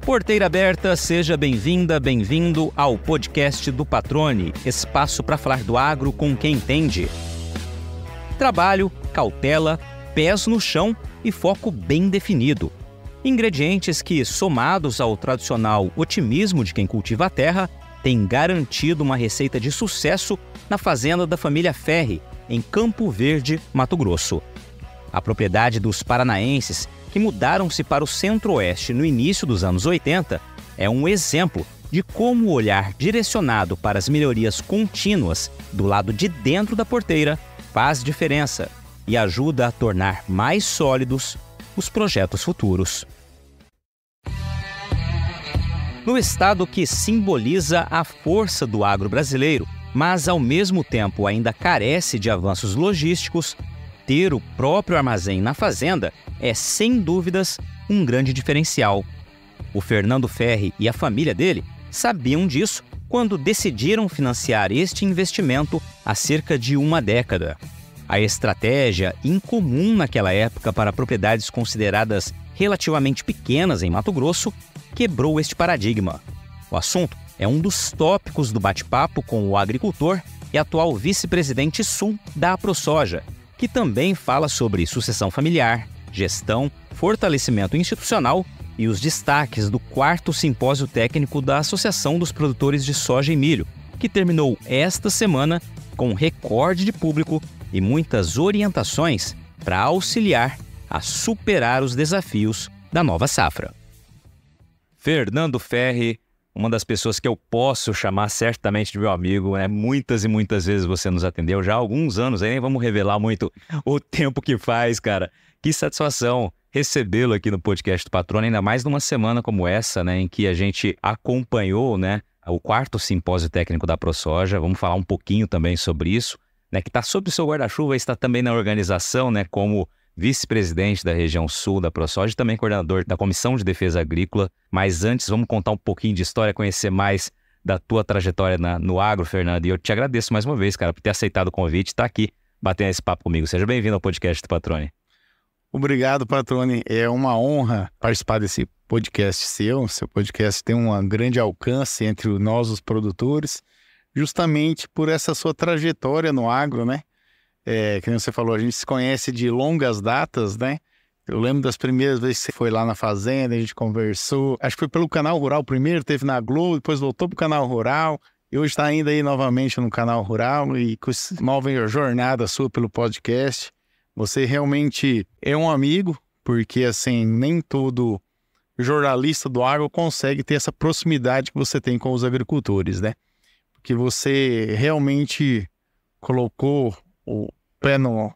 Porteira aberta, seja bem-vinda, bem-vindo ao podcast do Patrone, espaço para falar do agro com quem entende. Trabalho, cautela, pés no chão e foco bem definido. Ingredientes que, somados ao tradicional otimismo de quem cultiva a terra, têm garantido uma receita de sucesso na fazenda da família Ferri, em Campo Verde, Mato Grosso. A propriedade dos paranaenses, que mudaram-se para o Centro-Oeste no início dos anos 80, é um exemplo de como o olhar direcionado para as melhorias contínuas do lado de dentro da porteira faz diferença e ajuda a tornar mais sólidos os projetos futuros. No estado que simboliza a força do agro brasileiro, mas ao mesmo tempo ainda carece de avanços logísticos, ter o próprio armazém na fazenda é, sem dúvidas, um grande diferencial. O Fernando Ferri e a família dele sabiam disso quando decidiram financiar este investimento há cerca de uma década. A estratégia, incomum naquela época para propriedades consideradas relativamente pequenas em Mato Grosso, quebrou este paradigma. O assunto é um dos tópicos do bate-papo com o agricultor e atual vice-presidente sul da AproSoja, que também fala sobre sucessão familiar, gestão, fortalecimento institucional e os destaques do 4º Simpósio Técnico da Associação dos Produtores de Soja e Milho, que terminou esta semana com um recorde de público e muitas orientações para auxiliar a superar os desafios da nova safra. Fernando Ferri, uma das pessoas que eu posso chamar certamente de meu amigo, né? Muitas e muitas vezes você nos atendeu já há alguns anos, aí nem vamos revelar muito o tempo que faz, cara. Que satisfação recebê-lo aqui no podcast do Patrone, ainda mais numa semana como essa, né? Em que a gente acompanhou, né, o 4º Simpósio Técnico da AproSoja. Vamos falar um pouquinho também sobre isso, né? Que está sob o seu guarda-chuva, está também na organização, né? Como vice-presidente da região sul da AproSoja e também coordenador da Comissão de Defesa Agrícola. Mas antes, vamos contar um pouquinho de história, conhecer mais da tua trajetória no agro, Fernando. E eu te agradeço mais uma vez, cara, por ter aceitado o convite e estar aqui batendo esse papo comigo. Seja bem-vindo ao podcast do Patrone. Obrigado, Patrone. É uma honra participar desse podcast seu. Seu podcast tem um grande alcance entre nós, os produtores, justamente por essa sua trajetória no agro, né? Que nem você falou, a gente se conhece de longas datas, né? Eu lembro das primeiras vezes que você foi lá na fazenda, a gente conversou. Acho que foi pelo Canal Rural primeiro, teve na Globo, depois voltou pro Canal Rural. E hoje está ainda aí novamente no Canal Rural e com essa nova jornada sua pelo podcast. Você realmente é um amigo, porque assim, nem todo jornalista do agro consegue ter essa proximidade que você tem com os agricultores, né? Porque você realmente colocou o pé no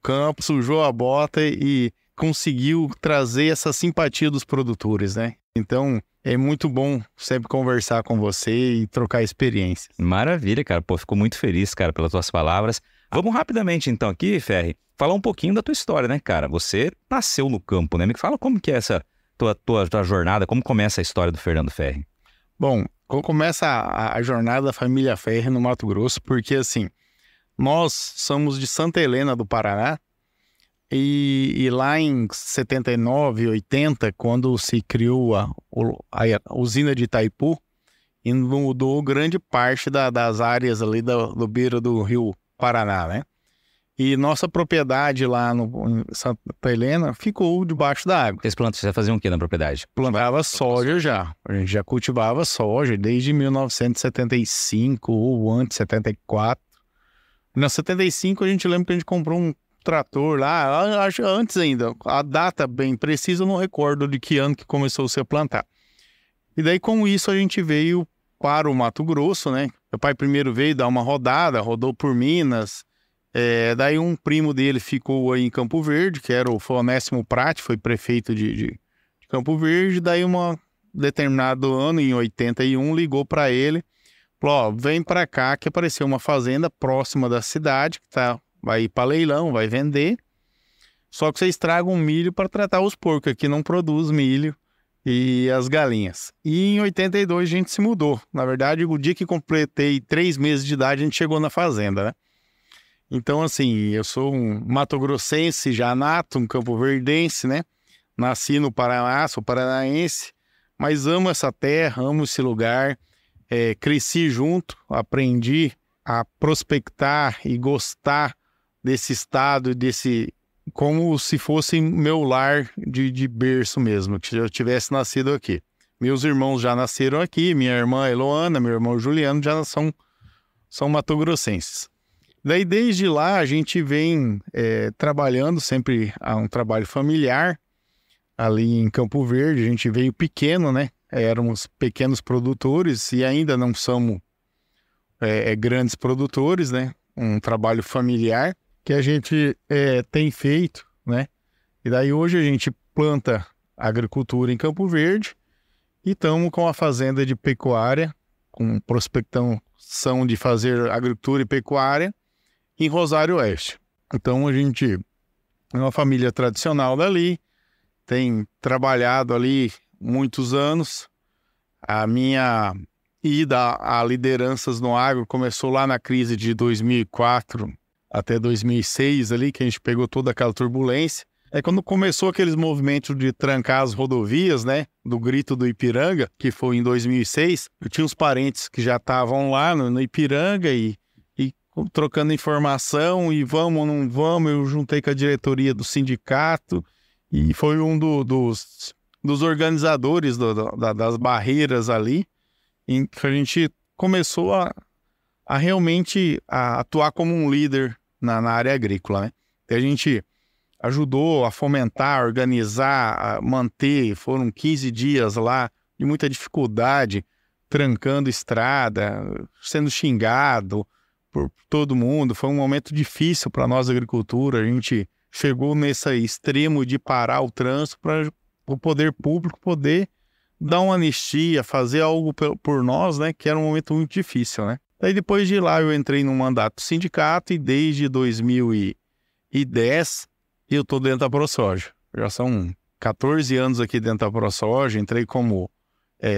campo, sujou a bota e conseguiu trazer essa simpatia dos produtores, né? Então, é muito bom sempre conversar com você e trocar experiências. Maravilha, cara. Pô, fico muito feliz, cara, pelas tuas palavras. Vamos rapidamente, então, aqui, Ferri, falar um pouquinho da tua história, né, cara? Você nasceu no campo, né? Me fala como que é essa tua jornada, como começa a história do Fernando Ferri? Bom, como começa a jornada da família Ferri no Mato Grosso, porque, assim, nós somos de Santa Helena do Paraná e lá em 79, 80, quando se criou a usina de Itaipu, e mudou grande parte das áreas ali do beira do rio Paraná, né? E nossa propriedade lá em Santa Helena ficou debaixo da água. Você fazia o que na propriedade? Plantava soja já. A gente já cultivava soja desde 1975 ou antes, 74. Na 75 a gente lembra que a gente comprou um trator lá, acho antes ainda. A data bem precisa eu não recordo de que ano que começou a ser plantar. E daí com isso a gente veio para o Mato Grosso, né? Meu pai primeiro veio dar uma rodada, rodou por Minas. Daí um primo dele ficou aí em Campo Verde, que foi o Onésimo Prati, foi prefeito de Campo Verde. Daí um determinado ano, em 81, ligou para ele. Falou, ó, vem para cá que apareceu uma fazenda próxima da cidade, que vai ir para leilão, vai vender. Só que vocês tragam milho para tratar os porcos, aqui não produz milho e as galinhas. E em 82 a gente se mudou. Na verdade, o dia que completei 3 meses de idade, a gente chegou na fazenda, né? Então, assim, eu sou um mato-grossense já nato, um campo-verdense, né? Nasci no Paraná, sou paranaense, mas amo essa terra, amo esse lugar, cresci junto, aprendi a prospectar e gostar desse estado, como se fosse meu lar de berço mesmo, que eu tivesse nascido aqui. Meus irmãos já nasceram aqui, minha irmã Eloana, meu irmão Juliano já são matogrossenses. Daí, desde lá, a gente vem trabalhando sempre um trabalho familiar ali em Campo Verde. A gente veio pequeno, né? Éramos pequenos produtores e ainda não somos grandes produtores, né? Um trabalho familiar que a gente tem feito, né? E daí hoje a gente planta agricultura em Campo Verde e estamos com a fazenda de pecuária, com prospecção de fazer agricultura e pecuária em Rosário Oeste. Então a gente é uma família tradicional dali, tem trabalhado ali muitos anos. A minha ida a lideranças no agro começou lá na crise de 2004 até 2006 ali, que a gente pegou toda aquela turbulência. É quando começou aqueles movimentos de trancar as rodovias, né, do Grito do Ipiranga, que foi em 2006. Eu tinha uns parentes que já estavam lá no Ipiranga e trocando informação e vamos ou não vamos. Eu juntei com a diretoria do sindicato e foi um dos organizadores das barreiras ali, em que a gente começou a realmente atuar como um líder na área agrícola, né? E a gente ajudou a fomentar, a organizar, a manter. Foram 15 dias lá de muita dificuldade, trancando estrada, sendo xingado por todo mundo. Foi um momento difícil para nós, agricultura. A gente chegou nesse extremo de parar o trânsito para o poder público poder dar uma anistia, fazer algo por nós, né? Que era um momento muito difícil, né? Daí depois de lá eu entrei num mandato do sindicato e desde 2010 eu estou dentro da ProSoja. Já são 14 anos aqui dentro da ProSoja. Entrei como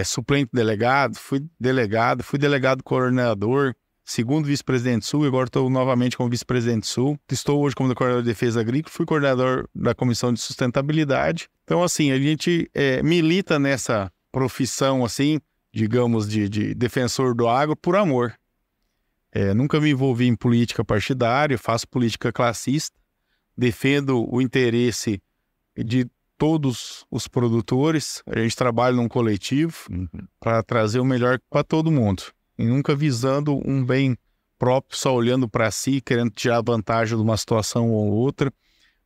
suplente delegado, fui delegado coordenador, segundo vice-presidente Sul, e agora estou novamente como vice-presidente Sul. Estou hoje como coordenador de defesa agrícola, fui coordenador da Comissão de Sustentabilidade. Então, assim, a gente milita nessa profissão, assim, digamos, de defensor do agro por amor. Nunca me envolvi em política partidária, faço política classista, defendo o interesse de todos os produtores. A gente trabalha num coletivo para trazer o melhor para todo mundo. E nunca visando um bem próprio, só olhando para si, querendo tirar vantagem de uma situação ou outra.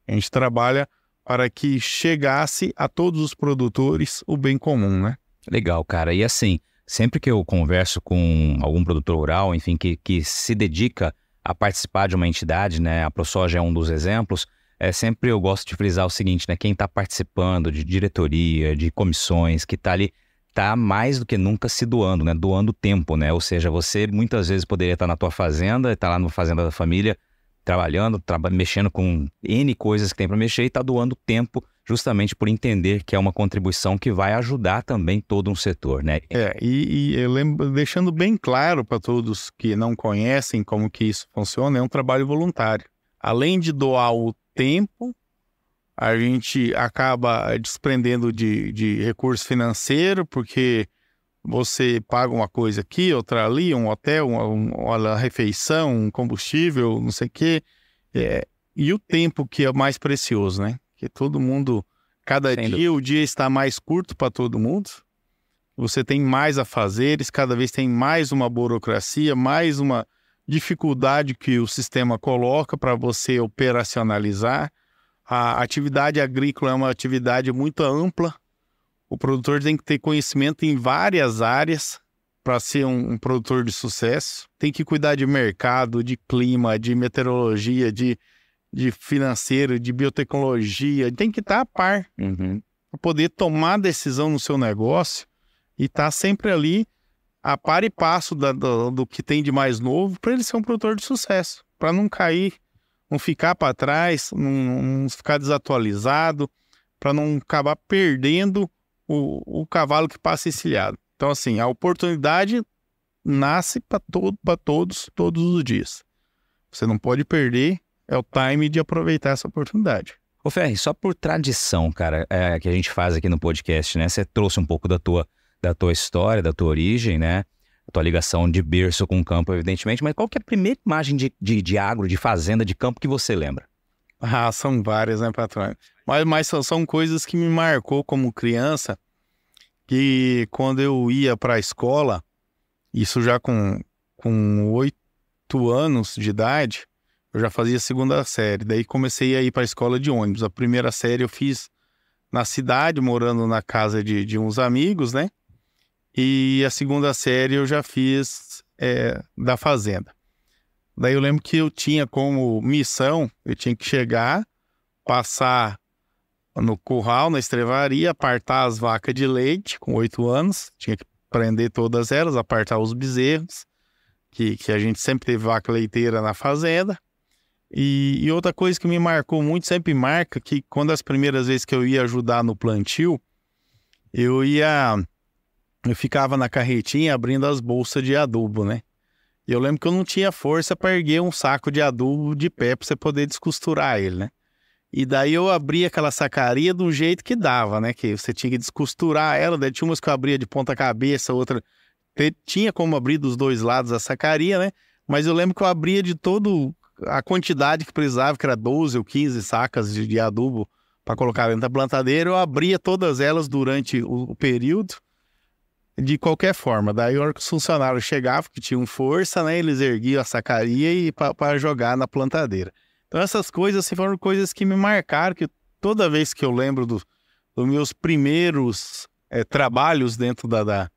A gente trabalha para que chegasse a todos os produtores o bem comum, né? Legal, cara. E assim, sempre que eu converso com algum produtor rural, enfim, que se dedica a participar de uma entidade, né? A ProSoja é um dos exemplos. Sempre eu gosto de frisar o seguinte, né? Quem está participando de diretoria, de comissões, que está ali, está mais do que nunca se doando, né? Doando tempo, né? Ou seja, você muitas vezes poderia estar na tua fazenda, estar lá na fazenda da família, trabalhando, mexendo com N coisas que tem para mexer e está doando tempo justamente por entender que é uma contribuição que vai ajudar também todo um setor, né? E eu lembro, deixando bem claro para todos que não conhecem como que isso funciona, é um trabalho voluntário. Além de doar o tempo, a gente acaba desprendendo de recurso financeiro, porque você paga uma coisa aqui, outra ali, um hotel, uma refeição, um combustível, não sei o quê. E o tempo que é mais precioso, né? Que todo mundo, cada dia, o dia está mais curto para todo mundo. Você tem mais afazeres, cada vez tem mais uma burocracia, mais uma dificuldade que o sistema coloca para você operacionalizar. A atividade agrícola é uma atividade muito ampla. O produtor tem que ter conhecimento em várias áreas para ser um produtor de sucesso. Tem que cuidar de mercado, de clima, de meteorologia, de financeiro, de biotecnologia. Tem que estar a par para poder tomar decisão no seu negócio e estar sempre ali a par e passo do que tem de mais novo para ele ser um produtor de sucesso, para não cair, não ficar para trás, não ficar desatualizado, para não acabar perdendo o cavalo que passa encilhado. Então, assim, a oportunidade nasce para todos os dias. Você não pode perder, é o time de aproveitar essa oportunidade. Ô Ferri, só por tradição, cara, que a gente faz aqui no podcast, né? Você trouxe um pouco da tua história, da tua origem, né? A tua ligação de berço com o campo, evidentemente, mas qual que é a primeira imagem de agro, de fazenda, de campo que você lembra? São várias, né, patrão? Mas são coisas que me marcou como criança, que quando eu ia para a escola, isso já com 8 anos de idade, eu já fazia a segunda série. Daí comecei a ir para a escola de ônibus. A primeira série eu fiz na cidade, morando na casa de uns amigos, né? E a segunda série eu já fiz da fazenda. Daí eu lembro que eu tinha como missão, eu tinha que chegar, passar no curral, na estrevaria, apartar as vacas de leite com 8 anos. Tinha que prender todas elas, apartar os bezerros, que a gente sempre teve vaca leiteira na fazenda. E outra coisa que me marcou muito, sempre marca, que quando as primeiras vezes que eu ia ajudar no plantio, eu ficava na carretinha abrindo as bolsas de adubo, né? E eu lembro que eu não tinha força para erguer um saco de adubo de pé para você poder descosturar ele, né? E daí eu abria aquela sacaria do jeito que dava, né? Que você tinha que descosturar ela, daí tinha umas que eu abria de ponta cabeça, outra... Tinha como abrir dos dois lados a sacaria, né? Mas eu lembro que eu abria de todo... a quantidade que precisava, que era 12 ou 15 sacas de adubo para colocar dentro da plantadeira, eu abria todas elas durante o período, de qualquer forma. Daí a hora que os funcionários chegavam, que tinham força, né, eles erguiam a sacaria e para jogar na plantadeira. Então essas coisas assim, foram coisas que me marcaram, que toda vez que eu lembro dos meus primeiros trabalhos dentro da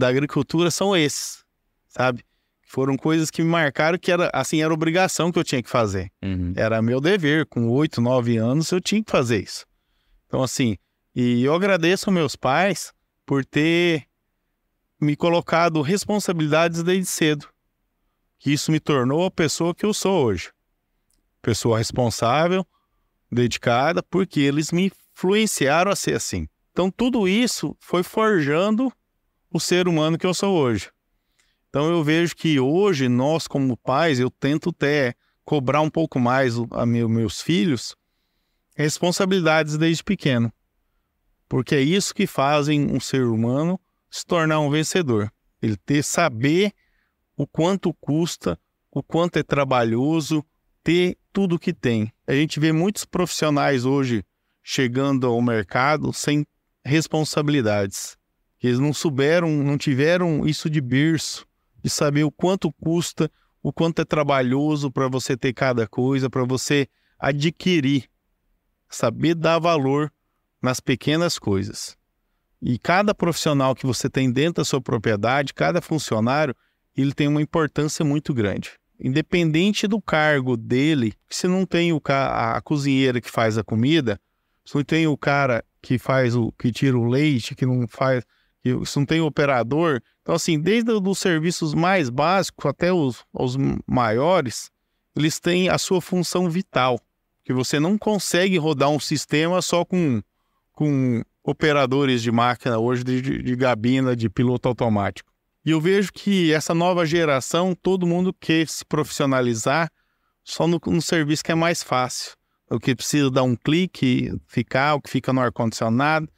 agricultura, são esses, sabe? Foram coisas que me marcaram, que era obrigação que eu tinha que fazer. Uhum. Era meu dever. Com 8, 9 anos, eu tinha que fazer isso. Então, assim, e eu agradeço aos meus pais por ter me colocado responsabilidades desde cedo. Que isso me tornou a pessoa que eu sou hoje. Pessoa responsável, dedicada, porque eles me influenciaram a ser assim. Então, tudo isso foi forjando o ser humano que eu sou hoje. Então eu vejo que hoje nós como pais, eu tento até cobrar um pouco mais meus filhos responsabilidades desde pequeno. Porque é isso que fazem um ser humano se tornar um vencedor. Ele saber o quanto custa, o quanto é trabalhoso, ter tudo que tem. A gente vê muitos profissionais hoje chegando ao mercado sem responsabilidades. Eles não tiveram isso de berço, de saber o quanto custa, o quanto é trabalhoso para você ter cada coisa, para você adquirir, saber dar valor nas pequenas coisas. E cada profissional que você tem dentro da sua propriedade, cada funcionário, ele tem uma importância muito grande. Independente do cargo dele, se não tem a cozinheira que faz a comida, se não tem o cara que tira o leite, que não faz... Se não tem operador, então assim, desde os serviços mais básicos até os maiores, eles têm a sua função vital, que você não consegue rodar um sistema só com operadores de máquina hoje, de gabina, de piloto automático. E eu vejo que essa nova geração, todo mundo quer se profissionalizar só no serviço que é mais fácil, o que precisa dar um clique, o que fica no ar-condicionado.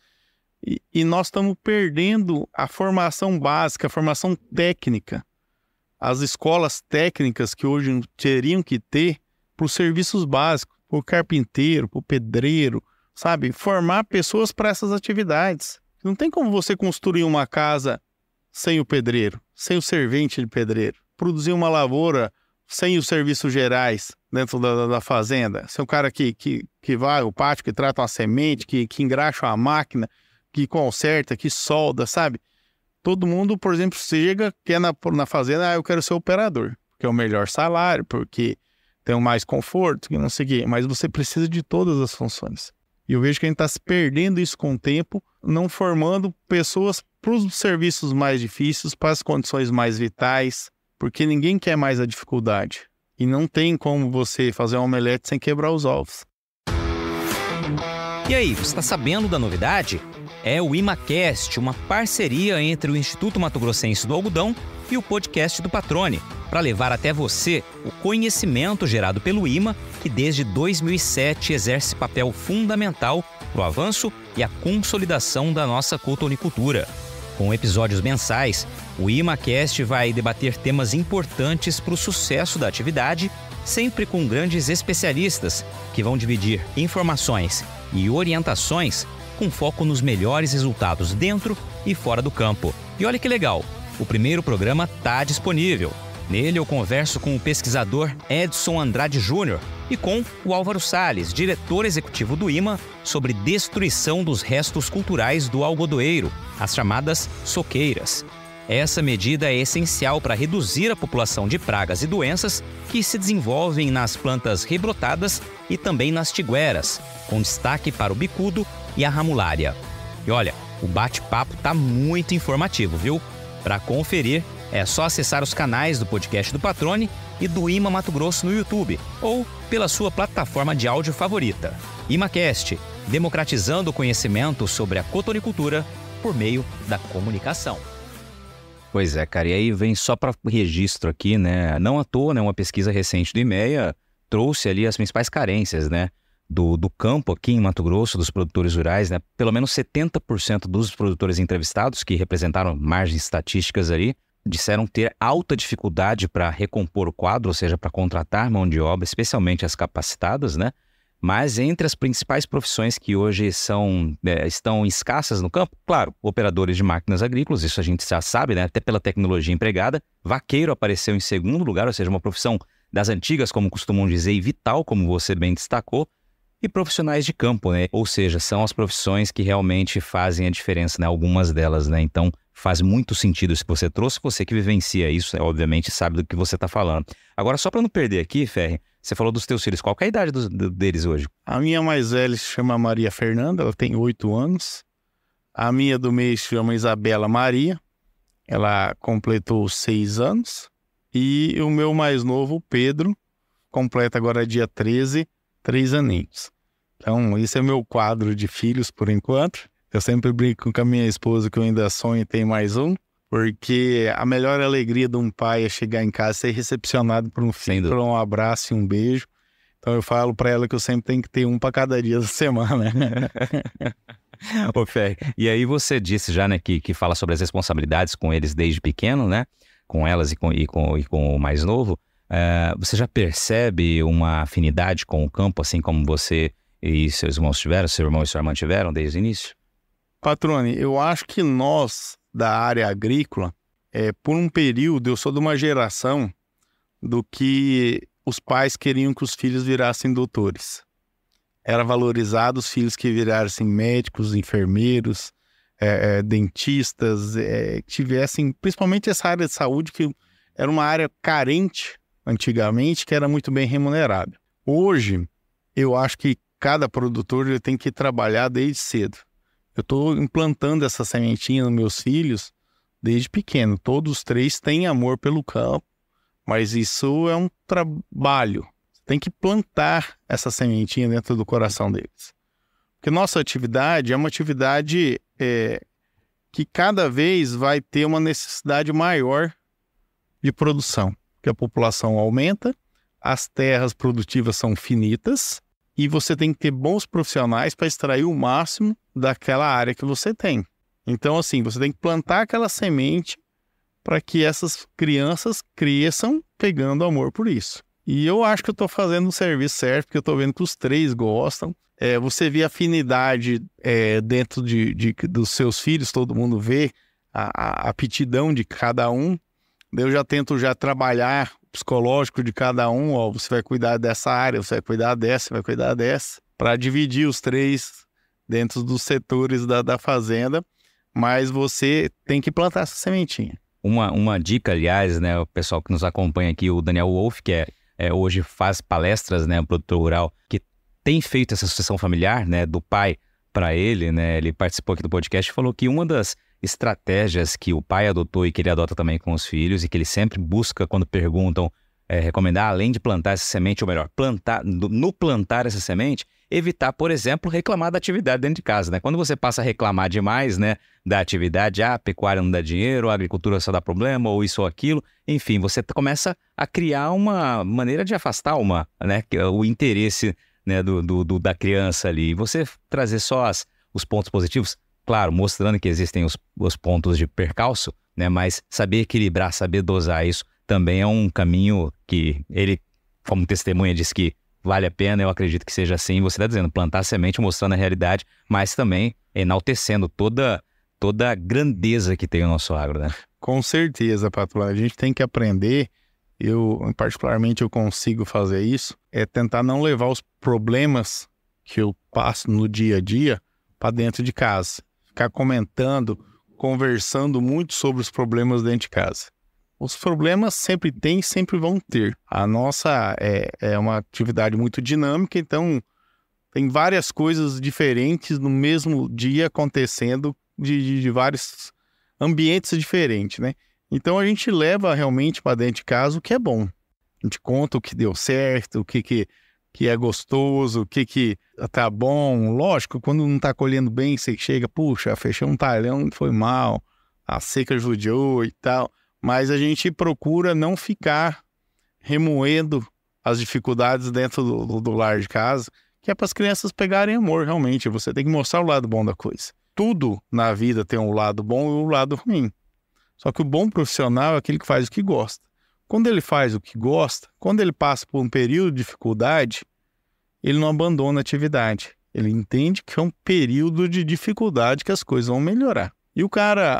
E nós estamos perdendo a formação básica, a formação técnica. As escolas técnicas que hoje teriam que ter para os serviços básicos, para o carpinteiro, para o pedreiro, sabe? Formar pessoas para essas atividades. Não tem como você construir uma casa sem o pedreiro, sem o servente de pedreiro. Produzir uma lavoura sem os serviços gerais dentro da fazenda. Sem o cara que vai ao pátio, que trata uma semente, que engraxa uma máquina, que conserta, que solda, sabe? Todo mundo, por exemplo, chega, quer na fazenda, eu quero ser operador, porque é o melhor salário, porque tem mais conforto, que não sei o quê. Mas você precisa de todas as funções. E eu vejo que a gente está se perdendo isso com o tempo, não formando pessoas para os serviços mais difíceis, para as condições mais vitais, porque ninguém quer mais a dificuldade. E não tem como você fazer um omelete sem quebrar os ovos. E aí, você está sabendo da novidade? é o ImaCast, uma parceria entre o Instituto Mato Grossense do Algodão e o podcast do Patrone, para levar até você o conhecimento gerado pelo IMA, que desde 2007 exerce papel fundamental para o avanço e a consolidação da nossa cultonicultura. Com episódios mensais, o ImaCast vai debater temas importantes para o sucesso da atividade, sempre com grandes especialistas que vão dividir informações e orientações com foco nos melhores resultados dentro e fora do campo. E olha que legal, o primeiro programa está disponível. Nele eu converso com o pesquisador Edson Andrade Júnior e com o Álvaro Salles, diretor executivo do IMA, sobre destruição dos restos culturais do algodoeiro, as chamadas soqueiras. Essa medida é essencial para reduzir a população de pragas e doenças que se desenvolvem nas plantas rebrotadas e também nas tigueras, com destaque para o bicudo e a ramulária. E olha, o bate-papo está muito informativo, viu? Para conferir, é só acessar os canais do podcast do Patrone e do IMA Mato Grosso no YouTube ou pela sua plataforma de áudio favorita. ImaCast, democratizando o conhecimento sobre a cotonicultura por meio da comunicação. Pois é, cara, e aí vem só para registro aqui, né? Não à toa, né? Uma pesquisa recente do IMEA trouxe ali as principais carências, né? Do campo aqui em Mato Grosso, dos produtores rurais, né? Pelo menos 70% dos produtores entrevistados, que representaram margens estatísticas ali, disseram ter alta dificuldade para recompor o quadro, ou seja, para contratar mão de obra, especialmente as capacitadas, né? Mas entre as principais profissões que hoje estão escassas no campo, claro, operadores de máquinas agrícolas, isso a gente já sabe, né? Até pela tecnologia empregada. Vaqueiro apareceu em segundo lugar, ou seja, uma profissão das antigas, como costumam dizer, e vital, como você bem destacou. E profissionais de campo, né? Ou seja, são as profissões que realmente fazem a diferença, né? Algumas delas, né? Então, faz muito sentido isso que você trouxe. Você que vivencia isso, obviamente, sabe do que você está falando. Agora, só para não perder aqui, Ferri, você falou dos teus filhos. Qual que é a idade deles hoje? A minha mais velha se chama Maria Fernanda, ela tem 8 anos. A minha do meio se chama Isabela Maria, ela completou 6 anos. E o meu mais novo, Pedro, completa agora dia 13, 3 aninhos. Então, esse é meu quadro de filhos por enquanto. Eu sempre brinco com a minha esposa que eu ainda sonho em ter mais um, porque a melhor alegria de um pai é chegar em casa e ser recepcionado por um filho, por um abraço e um beijo. Então eu falo para ela que eu sempre tenho que ter um para cada dia da semana. Ô, Fer, e aí você disse já, né, que fala sobre as responsabilidades com eles desde pequeno, né? Com elas e com o mais novo. Você já percebe uma afinidade com o campo, assim como você e seus irmãos tiveram, seu irmão e sua irmã tiveram desde o início? Patrone, eu acho que nós, da área agrícola, por um período, eu sou de uma geração do que os pais queriam que os filhos virassem doutores. Era valorizado os filhos que virassem médicos, enfermeiros, dentistas, tivessem, principalmente essa área de saúde, que era uma área carente antigamente, que era muito bem remunerada. Hoje, eu acho que cada produtor ele tem que trabalhar desde cedo. Eu estou implantando essa sementinha nos meus filhos desde pequeno. Todos os 3 têm amor pelo campo, mas isso é um trabalho. Você tem que plantar essa sementinha dentro do coração deles. Porque nossa atividade é uma atividade que cada vez vai ter uma necessidade maior de produção. Porque a população aumenta, as terras produtivas são finitas, e você tem que ter bons profissionais para extrair o máximo daquela área que você tem. Então, assim, você tem que plantar aquela semente para que essas crianças cresçam pegando amor por isso. E eu acho que eu estou fazendo o serviço certo, porque eu estou vendo que os 3 gostam. Você vê afinidade dentro dos seus filhos, todo mundo vê a aptidão de cada um. Eu já tento trabalhar psicológico de cada um, você vai cuidar dessa área, você vai cuidar dessa, você vai cuidar dessa, para dividir os 3 dentro dos setores da fazenda, mas você tem que plantar essa sementinha. Uma dica, aliás, né, o pessoal que nos acompanha aqui, o Daniel Wolff, que hoje faz palestras, né, produtor rural, que tem feito essa sucessão familiar, né, do pai para ele, né, ele participou aqui do podcast e falou que uma das estratégias que o pai adotou e que ele adota também com os filhos e que ele sempre busca quando perguntam, recomendar, além de plantar essa semente, ou melhor, plantar essa semente, evitar, por exemplo, reclamar da atividade dentro de casa, né? Quando você passa a reclamar demais, né, da atividade, a pecuária não dá dinheiro, a agricultura só dá problema, ou isso ou aquilo, enfim, você começa a criar uma maneira de afastar né, o interesse, né, da criança ali. E você trazer só os pontos positivos, claro, mostrando que existem os pontos de percalço, né, mas saber equilibrar, saber dosar isso também é um caminho que ele, como testemunha, diz que vale a pena. Eu acredito que seja assim. Você está dizendo, plantar semente, mostrando a realidade, mas também enaltecendo toda a grandeza que tem o nosso agro, né? Com certeza, Pato. A gente tem que aprender, particularmente eu consigo fazer isso, é tentar não levar os problemas que eu passo no dia a dia para dentro de casa. Ficar comentando, conversando muito sobre os problemas dentro de casa. Os problemas sempre tem e sempre vão ter. A nossa é uma atividade muito dinâmica, então tem várias coisas diferentes no mesmo dia acontecendo de vários ambientes diferentes, né? Então a gente leva realmente para dentro de casa o que é bom. A gente conta o que deu certo, o que é gostoso, o que tá bom. Lógico, quando não tá colhendo bem, você chega, puxa, fechou um talhão, foi mal, a seca judiou e tal. Mas a gente procura não ficar remoendo as dificuldades dentro do lar de casa, que é para as crianças pegarem amor, realmente. Você tem que mostrar o lado bom da coisa. Tudo na vida tem um lado bom e um lado ruim. Só que o bom profissional é aquele que faz o que gosta. Quando ele faz o que gosta, quando ele passa por um período de dificuldade, ele não abandona a atividade. Ele entende que é um período de dificuldade que as coisas vão melhorar. E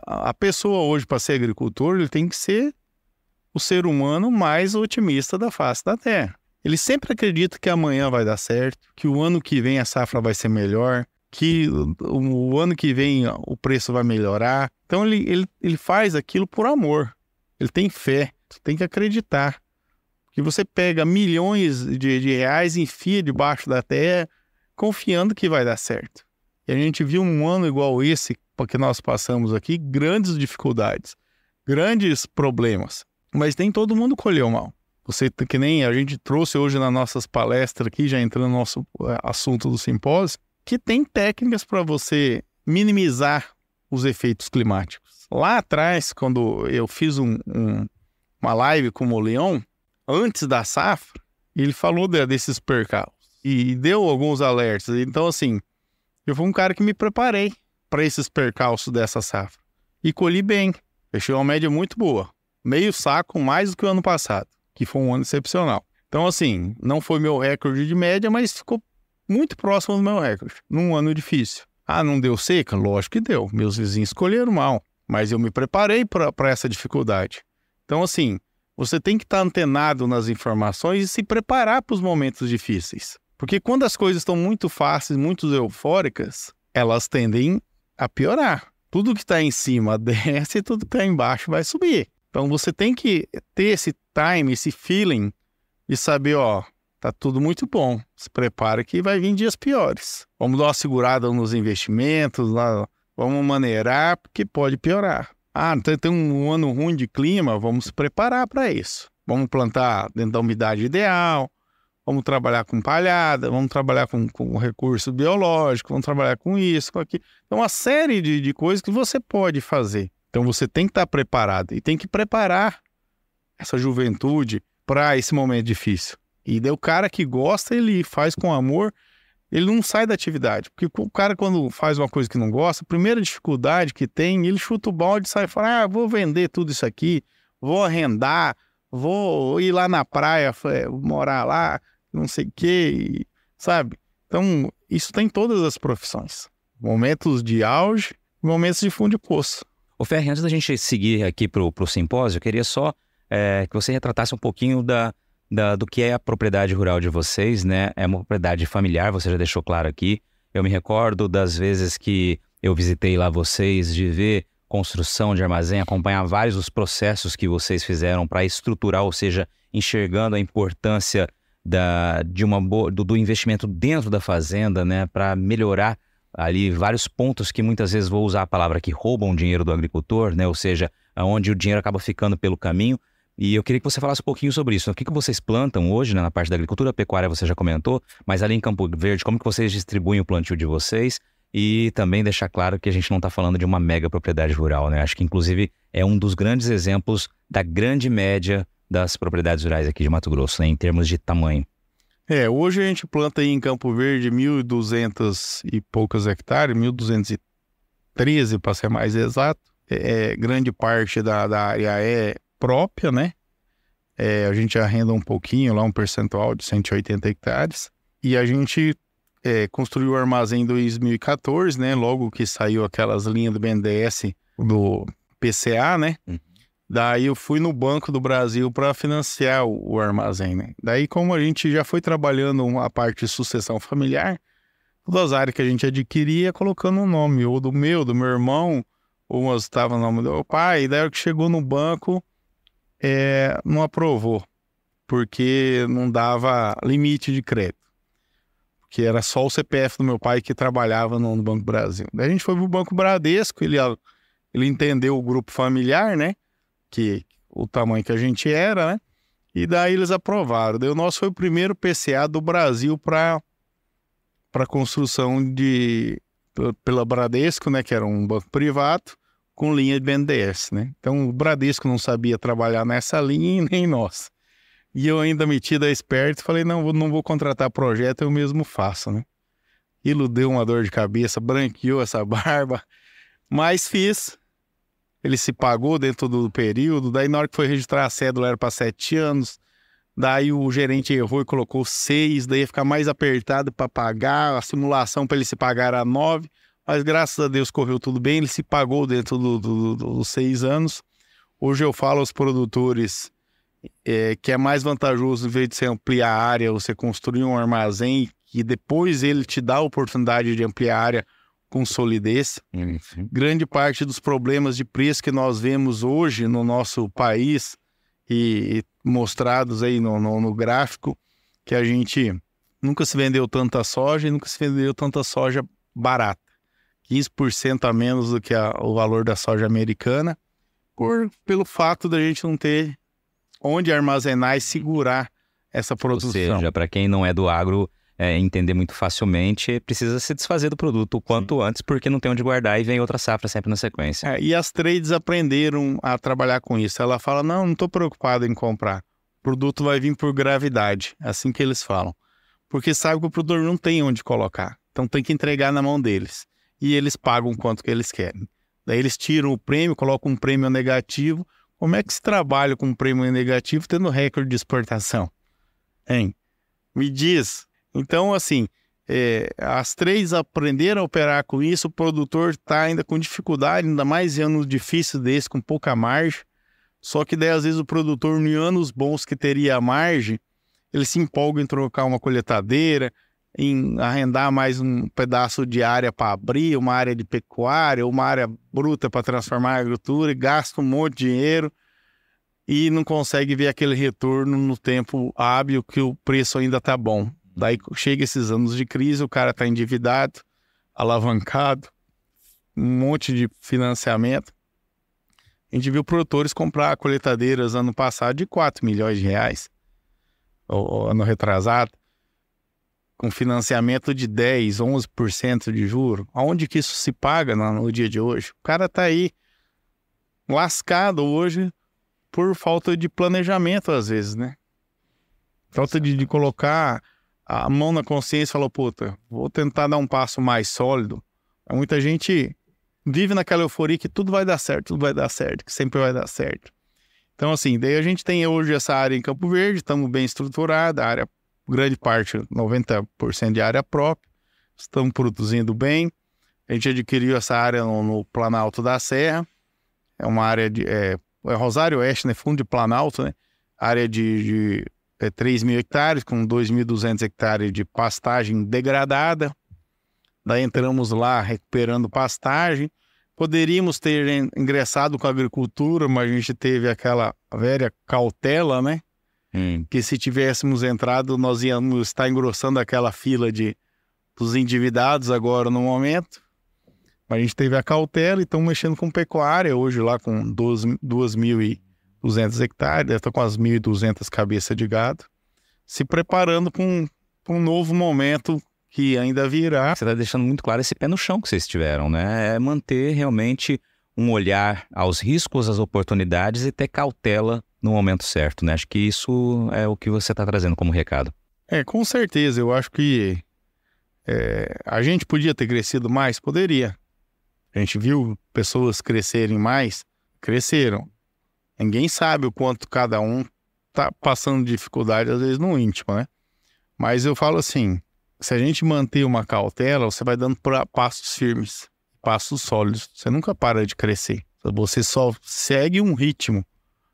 a pessoa hoje, para ser agricultor, ele tem que ser o ser humano mais otimista da face da terra. Ele sempre acredita que amanhã vai dar certo, que o ano que vem a safra vai ser melhor, que o ano que vem o preço vai melhorar. Então ele faz aquilo por amor. Ele tem fé, tem que acreditar. Que você pega milhões de reais e enfia debaixo da terra, confiando que vai dar certo. E a gente viu um ano igual esse, porque nós passamos aqui, grandes dificuldades, grandes problemas. Mas nem todo mundo colheu mal. Que nem a gente trouxe hoje nas nossas palestras aqui, já entrando no nosso assunto do simpósio, que tem técnicas para você minimizar os efeitos climáticos. Lá atrás, quando eu fiz uma live com o Leão, antes da safra, ele falou desses percalços e deu alguns alertas. Então, assim, eu fui um cara que me preparei para esses percalços dessa safra. E colhi bem. Fechei uma média muito boa. Meio saco mais do que o ano passado, que foi um ano excepcional. Então, assim, não foi meu recorde de média, mas ficou muito próximo do meu recorde, num ano difícil. Ah, não deu seca? Lógico que deu. Meus vizinhos escolheram mal, mas eu me preparei para essa dificuldade. Então, assim, você tem que estar antenado nas informações e se preparar para os momentos difíceis. Porque quando as coisas estão muito fáceis, muito eufóricas, elas tendem a piorar. Tudo que está em cima desce e tudo que está embaixo vai subir. Então você tem que ter esse time, esse feeling de saber, tá tudo muito bom. Se prepara que vai vir dias piores. Vamos dar uma segurada nos investimentos, vamos maneirar, porque pode piorar. Tem um ano ruim de clima, vamos se preparar para isso. Vamos plantar dentro da umidade ideal, vamos trabalhar com palhada, vamos trabalhar com recurso biológico, vamos trabalhar com isso, com aquilo. Então, uma série de coisas que você pode fazer. Então, você tem que estar preparado e tem que preparar essa juventude para esse momento difícil. E daí o cara que gosta, ele faz com amor, ele não sai da atividade. Porque o cara, quando faz uma coisa que não gosta, a primeira dificuldade que tem, ele chuta o balde e sai e fala, vou vender tudo isso aqui, vou arrendar, vou ir lá na praia, morar lá, não sei o quê, sabe? Então, isso tem em todas as profissões. Momentos de auge e momentos de fundo de poço. Ô Ferri, antes da gente seguir aqui pro simpósio, eu queria só que você retratasse um pouquinho do que é a propriedade rural de vocês, né? É uma propriedade familiar, você já deixou claro aqui. Eu me recordo das vezes que eu visitei lá vocês, de ver construção de armazém, acompanhar vários dos processos que vocês fizeram para estruturar, ou seja, enxergando a importância do investimento dentro da fazenda, né? Para melhorar ali vários pontos que muitas vezes vou usar a palavra que roubam o dinheiro do agricultor, né? Ou seja, onde o dinheiro acaba ficando pelo caminho, E eu queria que você falasse um pouquinho sobre isso. O que vocês plantam hoje, né, na parte da agricultura, pecuária você já comentou, mas ali em Campo Verde, como que vocês distribuem o plantio de vocês? E também deixar claro que a gente não está falando de uma mega propriedade rural, né? Acho que, inclusive, é um dos grandes exemplos da grande média das propriedades rurais aqui de Mato Grosso, né, em termos de tamanho. Hoje a gente planta aí em Campo Verde 1.200 e poucos hectares, 1.213 para ser mais exato. Grande parte da área é própria, né? A gente arrenda um pouquinho, lá um percentual de 180 hectares. E a gente construiu o armazém em 2014, né? Logo que saiu aquelas linhas do BNDES, do PCA, né? Daí eu fui no Banco do Brasil para financiar o armazém, né? Daí, como a gente já foi trabalhando a parte de sucessão familiar, todas as áreas que a gente adquiria, colocando um nome, ou do meu irmão, ou estava no nome do meu pai. Daí, que chegou no banco, não aprovou, porque não dava limite de crédito, porque era só o CPF do meu pai que trabalhava no Banco do Brasil. Daí a gente foi pro Banco Bradesco, ele entendeu o grupo familiar, né? Que o tamanho que a gente era, né? E daí eles aprovaram. Daí o nosso foi o primeiro PCA do Brasil para construção pela Bradesco, né? Que era um banco privado com linha de BNDES, né? Então o Bradesco não sabia trabalhar nessa linha e nem nós. E eu ainda metido a esperto, falei, não vou contratar projeto, eu mesmo faço, né? Aquilo deu uma dor de cabeça, branqueou essa barba, mas fiz. Ele se pagou dentro do período, daí na hora que foi registrar a cédula era para 7 anos, daí o gerente errou e colocou 6, daí ia ficar mais apertado para pagar, a simulação para ele se pagar era 9, mas graças a Deus correu tudo bem, ele se pagou dentro dos 6 anos. Hoje eu falo aos produtores que é mais vantajoso, em vez de você ampliar a área, você construir um armazém e depois ele te dá a oportunidade de ampliar a área com solidez. Grande parte dos problemas de preço que nós vemos hoje no nosso país e mostrados aí no gráfico, que a gente nunca se vendeu tanta soja e nunca se vendeu tanta soja barata. 15% a menos do que o valor da soja americana, pelo fato da gente não ter onde armazenar e segurar essa produção. Ou seja, para quem não é do agro, entender muito facilmente, precisa se desfazer do produto o quanto antes, porque não tem onde guardar e vem outra safra sempre na sequência. E as trades aprenderam a trabalhar com isso. Ela fala, não estou preocupado em comprar. O produto vai vir por gravidade, assim que eles falam. Porque sabe que o produtor não tem onde colocar. Então tem que entregar na mão deles. E eles pagam quanto que eles querem. Daí eles tiram o prêmio, colocam um prêmio negativo. Como é que se trabalha com um prêmio negativo tendo recorde de exportação? Hein? Me diz. Então, assim, as três aprenderam a operar com isso, o produtor está ainda com dificuldade, ainda mais em anos difíceis desse, com pouca margem. Só que daí, às vezes, o produtor, em anos bons que teria margem, ele se empolga em trocar uma colheitadeira, em arrendar mais um pedaço de área para abrir, uma área de pecuária, uma área bruta para transformar em agricultura, e gasta um monte de dinheiro e não consegue ver aquele retorno no tempo hábil que o preço ainda está bom. Daí chega esses anos de crise, o cara está endividado, alavancado, um monte de financiamento. A gente viu produtores comprar colheitadeiras ano passado de 4 milhões de reais, ou ano retrasado, com financiamento de 10, 11% de juro. Aonde que isso se paga no dia de hoje? O cara está aí lascado hoje por falta de planejamento, às vezes, né? Falta de colocar a mão na consciência e falar, puta, vou tentar dar um passo mais sólido. Muita gente vive naquela euforia que tudo vai dar certo, que sempre vai dar certo. Então, assim, daí a gente tem hoje essa área em Campo Verde, estamos bem estruturados, a área, grande parte, 90% de área própria, estamos produzindo bem. A gente adquiriu essa área no Planalto da Serra, é uma área de Rosário Oeste, né, fundo de Planalto, né, área de 3 mil hectares, com 2.200 hectares de pastagem degradada. Daí entramos lá recuperando pastagem. Poderíamos ter ingressado com a agricultura, mas a gente teve aquela velha cautela, né? Que se tivéssemos entrado, nós íamos estar engrossando aquela fila dos endividados agora no momento. Mas a gente teve a cautela e estamos mexendo com pecuária hoje lá com 2.200 200 hectares, deve estar com as 1.200 cabeças de gado, se preparando para um novo momento que ainda virá. Você está deixando muito claro esse pé no chão que vocês tiveram, né? É manter realmente um olhar aos riscos, às oportunidades e ter cautela no momento certo, né? Acho que isso é o que você está trazendo como recado. Com certeza. Eu acho que a gente podia ter crescido mais? Poderia. A gente viu pessoas crescerem mais? Cresceram. Ninguém sabe o quanto cada um está passando dificuldade, às vezes, no íntimo, né? Mas eu falo assim, se a gente manter uma cautela, você vai dando passos firmes, passos sólidos. Você nunca para de crescer. Você só segue um ritmo,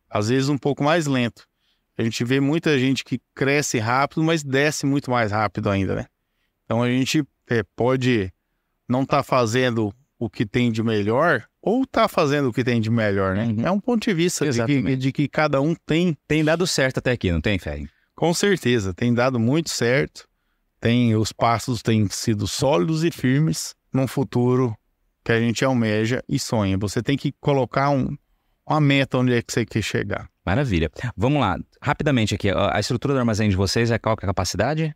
às vezes um pouco mais lento. A gente vê muita gente que cresce rápido, mas desce muito mais rápido ainda, né? Então a gente pode não estar fazendo o que tem de melhor, ou tá fazendo o que tem de melhor, né? É um ponto de vista de que cada um tem. Tem dado certo até aqui, não tem, Ferri? Com certeza, tem dado muito certo. Os passos têm sido sólidos e firmes num futuro que a gente almeja e sonha. Você tem que colocar uma meta onde é que você quer chegar. Maravilha. Vamos lá, rapidamente aqui. A estrutura do armazém de vocês qual que é a capacidade?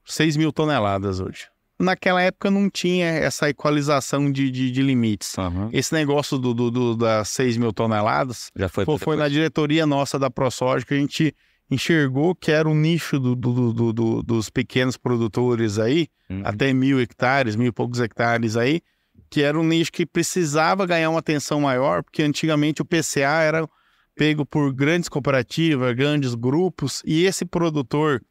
6.000 toneladas hoje. Naquela época não tinha essa equalização de limites. Esse negócio das 6.000 toneladas já foi na diretoria nossa da ProSoja que a gente enxergou que era o nicho dos pequenos produtores aí, até 1.000 hectares, 1.000 e poucos hectares aí, que era um nicho que precisava ganhar uma atenção maior, porque antigamente o PCA era pego por grandes cooperativas, grandes grupos, e esse produtor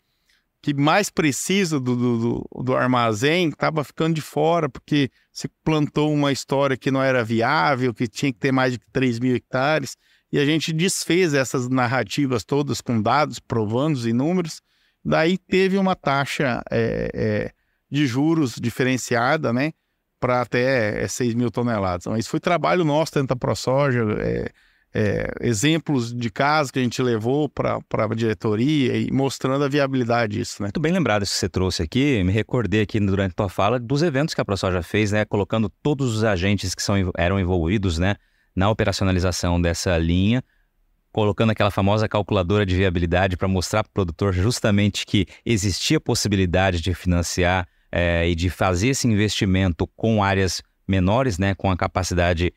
que mais precisa do armazém estava ficando de fora, porque se plantou uma história que não era viável, que tinha que ter mais de 3.000 hectares, e a gente desfez essas narrativas todas com dados, provandos e números. Daí teve uma taxa de juros diferenciada, né, para até 6.000 toneladas. Então, isso foi trabalho nosso dentro da ProSoja, exemplos de casos que a gente levou para a diretoria e mostrando a viabilidade disso, né? Muito bem lembrado isso que você trouxe aqui. Me recordei aqui durante a tua fala dos eventos que a ProSoja fez, né? Colocando todos os agentes que eram envolvidos, né, na operacionalização dessa linha, colocando aquela famosa calculadora de viabilidade para mostrar para o produtor justamente que existia possibilidade de financiar e de fazer esse investimento com áreas menores, né, com a capacidade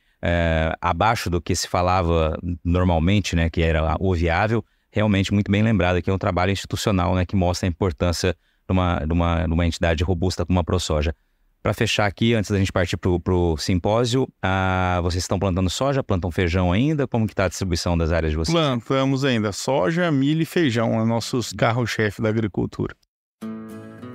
abaixo do que se falava normalmente, né, que era o viável. Realmente muito bem lembrado aqui, é um trabalho institucional, né, que mostra a importância de uma entidade robusta como a ProSoja. Para fechar aqui, antes da gente partir para o simpósio, vocês estão plantando soja, plantam feijão ainda? Como que está a distribuição das áreas de vocês? Plantamos ainda soja, milho e feijão, nossos carro-chefe da agricultura.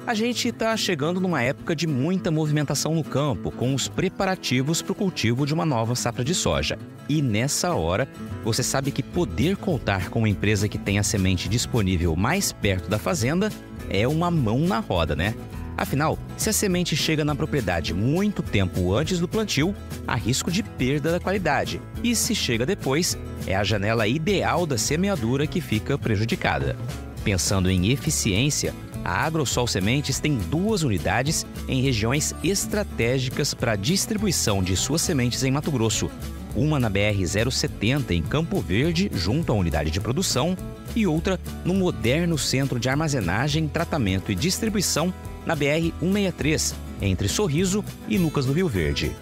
A gente está chegando numa época de muita movimentação no campo, com os preparativos para o cultivo de uma nova safra de soja. E nessa hora, você sabe que poder contar com uma empresa que tem a semente disponível mais perto da fazenda é uma mão na roda, né? Afinal, se a semente chega na propriedade muito tempo antes do plantio, há risco de perda da qualidade. E se chega depois, é a janela ideal da semeadura que fica prejudicada. Pensando em eficiência, a Agrosol Sementes tem 2 unidades em regiões estratégicas para a distribuição de suas sementes em Mato Grosso. Uma na BR-070, em Campo Verde, junto à unidade de produção, e outra no moderno centro de armazenagem, tratamento e distribuição na BR-163, entre Sorriso e Lucas do Rio Verde.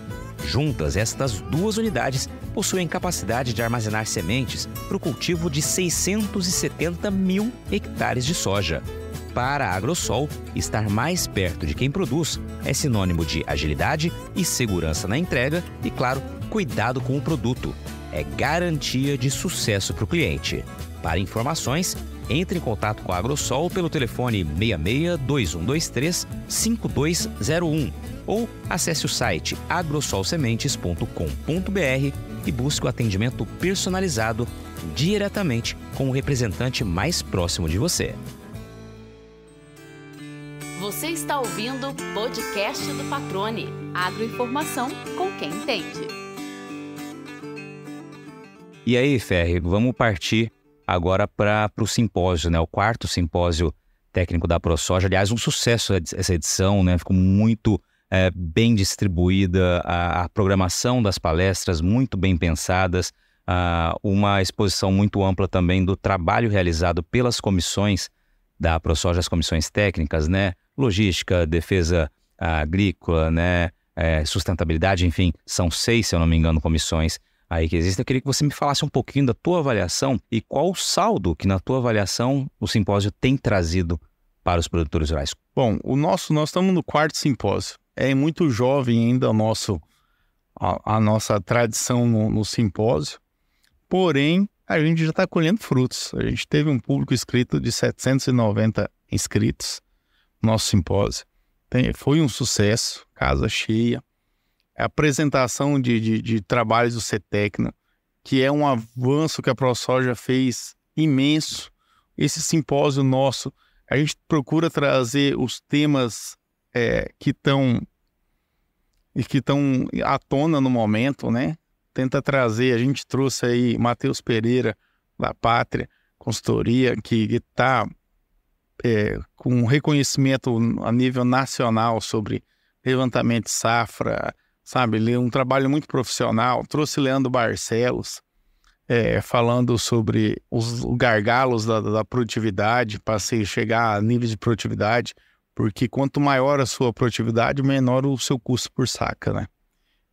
Juntas, estas 2 unidades possuem capacidade de armazenar sementes para o cultivo de 670.000 hectares de soja. Para a Agrosol, estar mais perto de quem produz é sinônimo de agilidade e segurança na entrega e, claro, cuidado com o produto. É garantia de sucesso para o cliente. Para informações, entre em contato com a Agrosol pelo telefone 66-2123-5201 ou acesse o site agrosolsementes.com.br e busque o atendimento personalizado diretamente com o representante mais próximo de você. Você está ouvindo o podcast do Patrone. Agroinformação com quem entende. E aí, Ferri, vamos partir agora para o simpósio, né? O 4º simpósio técnico da ProSoja. Aliás, um sucesso essa edição, né? Ficou muito bem distribuída, a programação das palestras muito bem pensadas, uma exposição muito ampla também do trabalho realizado pelas comissões da ProSoja, as comissões técnicas, né? Logística, defesa agrícola, né? Sustentabilidade, enfim, são 6, se eu não me engano, comissões aí que existem. Eu queria que você me falasse um pouquinho da tua avaliação e qual o saldo que, na tua avaliação, o simpósio tem trazido para os produtores rurais. Bom, nós estamos no 4º simpósio. É muito jovem ainda a nossa tradição no simpósio, porém, a gente já está colhendo frutos. A gente teve um público inscrito de 790 inscritos no nosso simpósio. Foi um sucesso, casa cheia. A apresentação de trabalhos do CETECNO, que é um avanço que a ProSoja fez imenso. Esse simpósio nosso, a gente procura trazer os temas que estão à tona no momento, né? Tenta trazer, a gente trouxe aí Matheus Pereira, da Pátria Consultoria, que está com reconhecimento a nível nacional sobre levantamento de safra, sabe? Ele é um trabalho muito profissional. Trouxe Leandro Barcelos, falando sobre os gargalos da produtividade, para chegar a níveis de produtividade, porque quanto maior a sua produtividade, menor o seu custo por saca, né?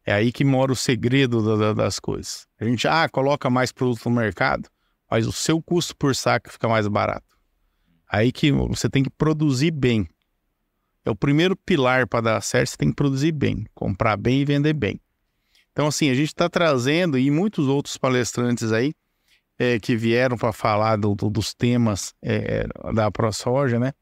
É aí que mora o segredo das coisas. A gente coloca mais produto no mercado, mas o seu custo por saca fica mais barato. Aí que você tem que produzir bem. É o primeiro pilar para dar certo, você tem que produzir bem, comprar bem e vender bem. Então, assim, a gente está trazendo, e muitos outros palestrantes aí, que vieram para falar dos temas da ProSoja, né?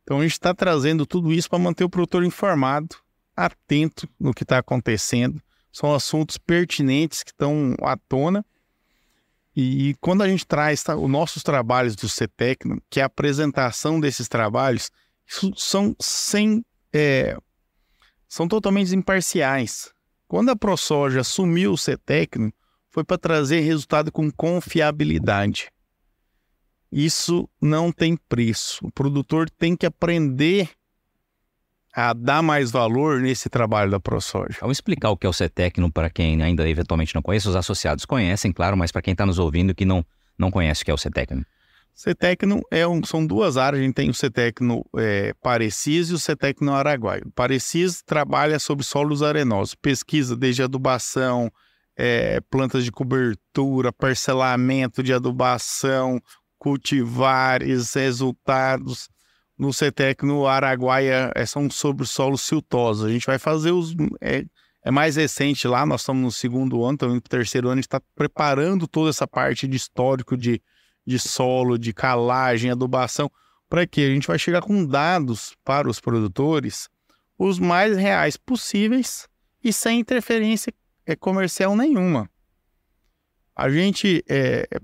Então, a gente está trazendo tudo isso para manter o produtor informado, atento no que está acontecendo. São assuntos pertinentes que estão à tona. E quando a gente traz os nossos trabalhos do CETECNO, que é a apresentação desses trabalhos, são totalmente imparciais. Quando a ProSoja assumiu o CETECNO, foi para trazer resultado com confiabilidade. Isso não tem preço. O produtor tem que aprender a dar mais valor nesse trabalho da ProSoja. Vamos explicar o que é o CETECNO para quem ainda eventualmente não conhece. Os associados conhecem, claro, mas para quem está nos ouvindo que não conhece o que é o CETECNO. CETECNO são duas áreas. A gente tem o CETECNO Parecis e o CETECNO Araguaia. O Parecis trabalha sobre solos arenosos, pesquisa desde adubação, plantas de cobertura, parcelamento de adubação, cultivares, resultados. No CETECNO Araguaia são sobre solos siltosos. A gente vai fazer é mais recente lá, nós estamos no 2º ano, estamos no 3º ano, a gente está preparando toda essa parte de histórico de solo, de calagem, adubação, para que a gente vai chegar com dados para os produtores os mais reais possíveis e sem interferência comercial nenhuma. A gente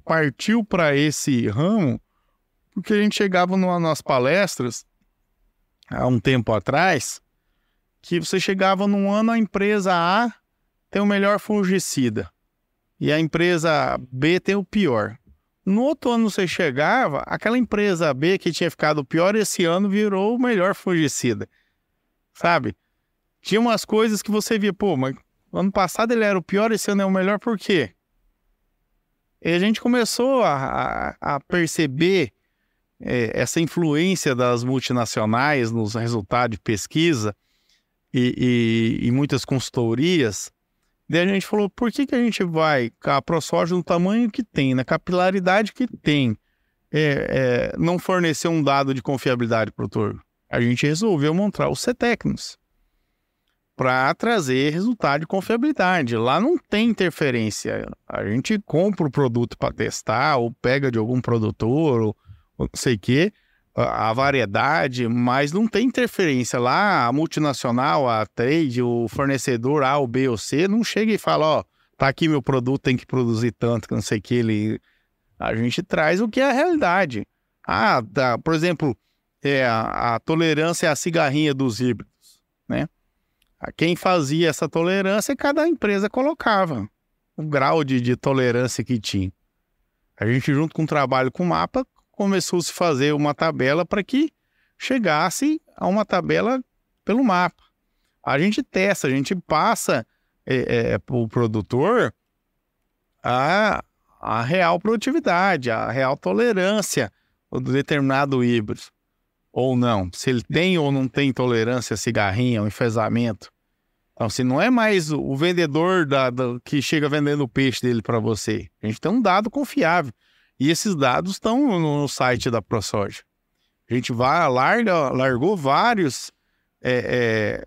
partiu para esse ramo porque a gente chegava nas palestras, há um tempo atrás, que você chegava num ano, a empresa A tem o melhor fungicida e a empresa B tem o pior. No outro ano você chegava, aquela empresa B que tinha ficado pior, esse ano virou o melhor fungicida, sabe? Tinha umas coisas que você via, mas ano passado ele era o pior, esse ano é o melhor, por quê? E a gente começou a perceber essa influência das multinacionais nos resultados de pesquisa e muitas consultorias. Daí a gente falou, por que a gente vai com a ProSoja no tamanho que tem, na capilaridade que tem, não fornecer um dado de confiabilidade para o produtor? A gente resolveu montar os CETECNOs para trazer resultado de confiabilidade. Lá não tem interferência. A gente compra o produto para testar, ou pega de algum produtor, ou não sei o quê, a variedade, mas não tem interferência. Lá a multinacional, a trade, o fornecedor A, ou B ou C, não chega e fala, tá aqui meu produto, tem que produzir tanto, que não sei o que. A gente traz o que é a realidade. Por exemplo, a tolerância à cigarrinha dos híbridos, né? Quem fazia essa tolerância, cada empresa colocava o grau de tolerância que tinha. A gente, junto com o trabalho com o mapa, começou a se fazer uma tabela para que chegasse a uma tabela pelo mapa. A gente testa, a gente passa para o produtor a real produtividade, a real tolerância do determinado híbrido, ou não. Se ele tem ou não tem tolerância a cigarrinha, ao enfesamento. Então, se não é mais o vendedor que chega vendendo o peixe dele para você. A gente tem um dado confiável. E esses dados estão no site da ProSoja. A gente largou vários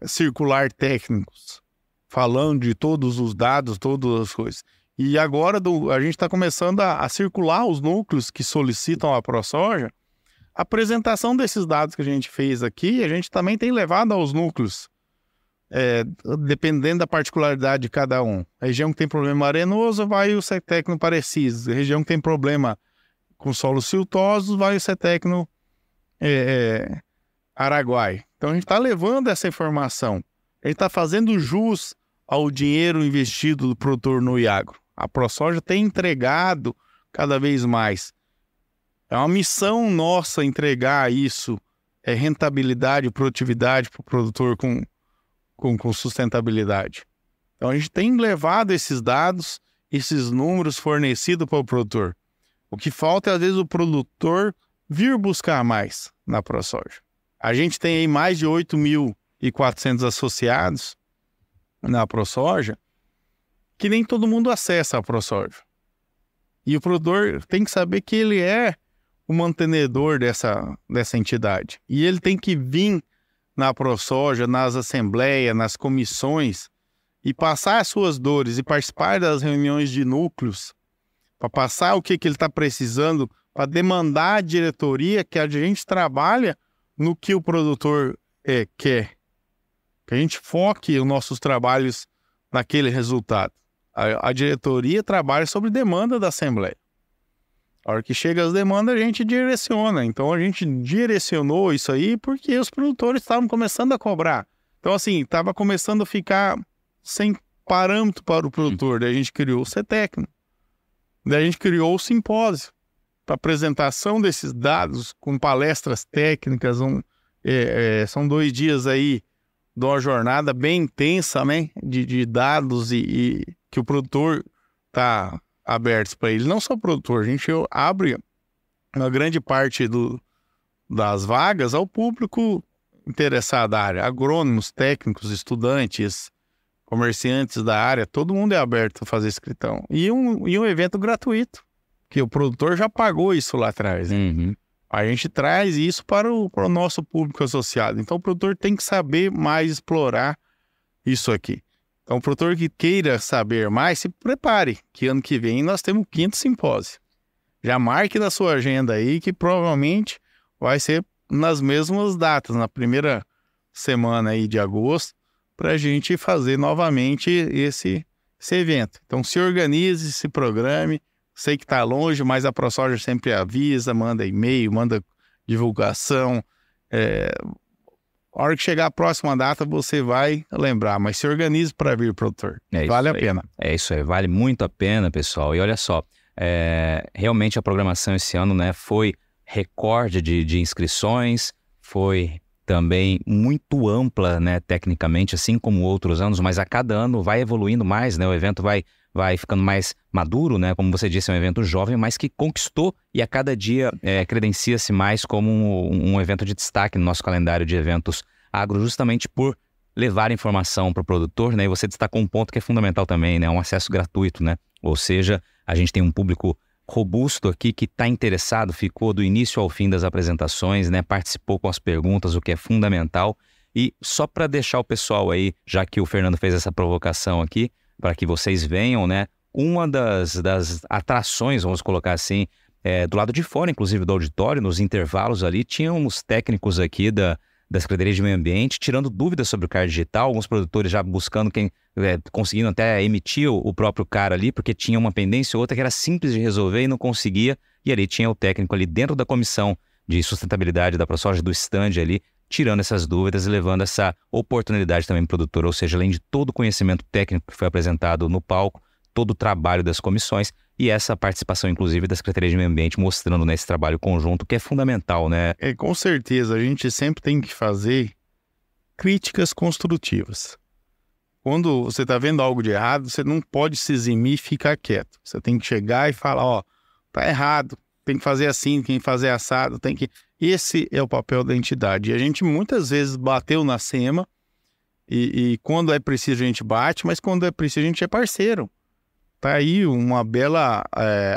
circular técnicos falando de todos os dados, todas as coisas. E agora a gente está começando a circular os núcleos que solicitam a ProSoja. A apresentação desses dados que a gente fez aqui, a gente também tem levado aos núcleos, dependendo da particularidade de cada um. A região que tem problema arenoso, vai o CETEC para Parecis. A região que tem problema com solos siltosos, vai o CETEC Araguai. Então a gente está levando essa informação. A gente está fazendo jus ao dinheiro investido do produtor no Iagro. A ProSoja tem entregado cada vez mais. É uma missão nossa entregar isso, rentabilidade, produtividade para o produtor com sustentabilidade. Então a gente tem levado esses dados, esses números fornecidos para o produtor. O que falta é, às vezes, o produtor vir buscar mais na ProSoja. A gente tem aí mais de 8.400 associados na ProSoja, que nem todo mundo acessa a ProSoja. E o produtor tem que saber que ele é o mantenedor dessa entidade. E ele tem que vir na ProSoja, nas assembleias, nas comissões, e passar as suas dores e participar das reuniões de núcleos, para passar o que ele está precisando, para demandar a diretoria que a gente trabalha no que o produtor quer. Que a gente foque os nossos trabalhos naquele resultado. A diretoria trabalha sobre demanda da Assembleia. A hora que chega as demandas, a gente direciona. Então, a gente direcionou isso aí porque os produtores estavam começando a cobrar. Então, assim, estava começando a ficar sem parâmetro para o produtor. Daí a gente criou o CETEC. Daí a gente criou o simpósio para apresentação desses dados com palestras técnicas. São 2 dias aí de uma jornada bem intensa, né? De dados e que o produtor está aberto para ele. Não só o produtor, a gente abre uma grande parte das vagas ao público interessado da área. Agrônomos, técnicos, estudantes, comerciantes da área, todo mundo é aberto a fazer inscrição. E um evento gratuito, que o produtor já pagou isso lá atrás. Né? Uhum. A gente traz isso para o nosso público associado. Então o produtor tem que saber mais explorar isso aqui. Então o produtor que queira saber mais, se prepare, que ano que vem nós temos o 5º simpósio. Já marque na sua agenda aí, que provavelmente vai ser nas mesmas datas, na primeira semana aí de agosto, para a gente fazer novamente esse evento. Então se organize, se programe. Sei que está longe, mas a ProSoja sempre avisa, manda e-mail, manda divulgação. A hora que chegar a próxima data, você vai lembrar, mas se organize para vir, produtor. Vale a pena. É isso aí, vale muito a pena, pessoal. E olha só, realmente a programação esse ano, né, foi recorde de inscrições, foi também muito ampla, né, tecnicamente, assim como outros anos, mas a cada ano vai evoluindo mais, né, o evento vai ficando mais maduro, né? Como você disse, é um evento jovem, mas que conquistou e a cada dia credencia-se mais como um evento de destaque no nosso calendário de eventos agro, justamente por levar informação para o produtor, né? E você destacou um ponto que é fundamental também, né? Um acesso gratuito, né? Ou seja, a gente tem um público robusto aqui que está interessado, ficou do início ao fim das apresentações, né? Participou com as perguntas, o que é fundamental. E só para deixar o pessoal aí, já que o Fernando fez essa provocação aqui, para que vocês venham, né? Uma das atrações, vamos colocar assim, do lado de fora, inclusive do auditório, nos intervalos ali, tinham os técnicos aqui da Secretaria de Meio Ambiente tirando dúvidas sobre o CAR digital, alguns produtores já buscando conseguindo até emitir o próprio CAR ali, porque tinha uma pendência ou outra que era simples de resolver e não conseguia, e ali tinha o técnico ali dentro da comissão de sustentabilidade da ProSoja, do stand ali, tirando essas dúvidas e levando essa oportunidade também para o produtor, ou seja, além de todo o conhecimento técnico que foi apresentado no palco, todo o trabalho das comissões e essa participação, inclusive, da Secretaria de Meio Ambiente, mostrando nesse trabalho conjunto, que é fundamental, né? Com certeza, a gente sempre tem que fazer críticas construtivas. Quando você está vendo algo de errado, você não pode se eximir e ficar quieto. Você tem que chegar e falar, ó, tá errado, tem que fazer assim, tem que fazer assado, tem que... Esse é o papel da entidade. E a gente muitas vezes bateu na SEMA e quando é preciso a gente bate, mas quando é preciso a gente é parceiro. Tá aí uma bela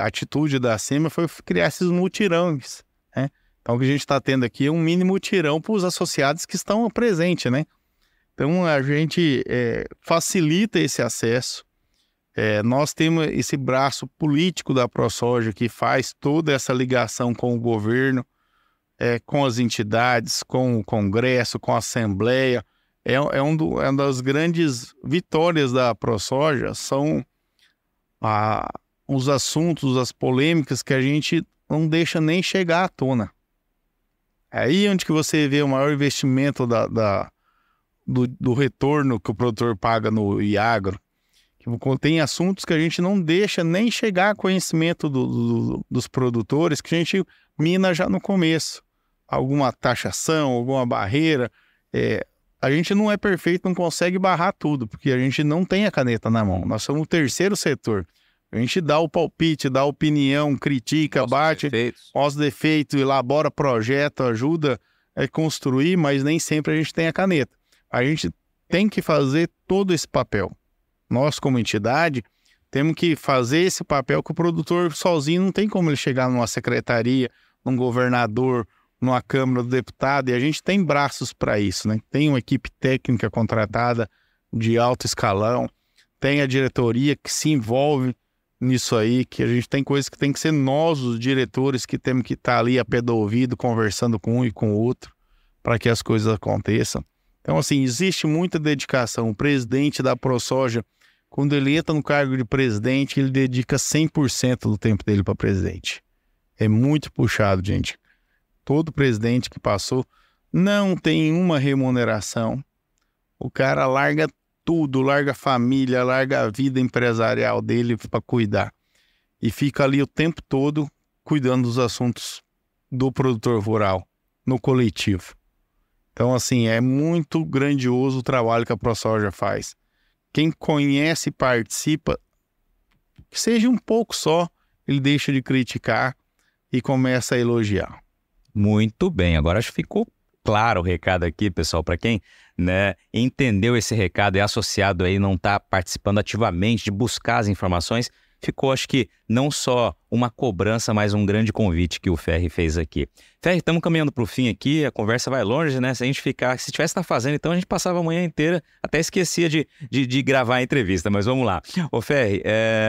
atitude da SEMA foi criar esses mutirões, né? Então o que a gente está tendo aqui é um mini mutirão para os associados que estão presentes, né? Então a gente facilita esse acesso. Nós temos esse braço político da ProSoja que faz toda essa ligação com o governo, com as entidades, com o Congresso, com a Assembleia. Uma das grandes vitórias da ProSoja são os assuntos, as polêmicas que a gente não deixa nem chegar à tona. É aí onde que você vê o maior investimento do retorno que o produtor paga no Iagro. Tem assuntos que a gente não deixa nem chegar a conhecimento dos produtores, que a gente mina já no começo. Alguma taxação, alguma barreira. A gente não é perfeito, não consegue barrar tudo, porque a gente não tem a caneta na mão. Nós somos o terceiro setor. A gente dá o palpite, dá a opinião, critica, bate, mostra os defeitos, elabora projeto, ajuda a construir, mas nem sempre a gente tem a caneta. A gente tem que fazer todo esse papel. Nós, como entidade, temos que fazer esse papel que o produtor sozinho não tem como ele chegar numa secretaria, num governador, numa Câmara do Deputado, e a gente tem braços para isso, né? Tem uma equipe técnica contratada de alto escalão, tem a diretoria que se envolve nisso aí, que a gente tem coisas que tem que ser nós, os diretores, que temos que estar ali a pé do ouvido, conversando com um e com o outro, para que as coisas aconteçam. Então, assim, existe muita dedicação. O presidente da ProSoja, quando ele entra no cargo de presidente, ele dedica 100% do tempo dele para presidente. É muito puxado, gente. Todo presidente que passou não tem uma remuneração. O cara larga tudo, larga a família, larga a vida empresarial dele para cuidar. E fica ali o tempo todo cuidando dos assuntos do produtor rural, no coletivo. Então, assim, é muito grandioso o trabalho que a ProSoja faz. Quem conhece e participa, que seja um pouco só, ele deixa de criticar e começa a elogiar. Muito bem, agora acho que ficou claro o recado aqui, pessoal, para quem, né, entendeu esse recado e é associado aí, não está participando ativamente de buscar as informações, ficou, acho que, não só uma cobrança, mas um grande convite que o Ferri fez aqui. Ferri, estamos caminhando para o fim aqui, a conversa vai longe, né? Se a gente tivesse na fazenda, então a gente passava a manhã inteira, até esquecia de gravar a entrevista, mas vamos lá. Ô Ferri,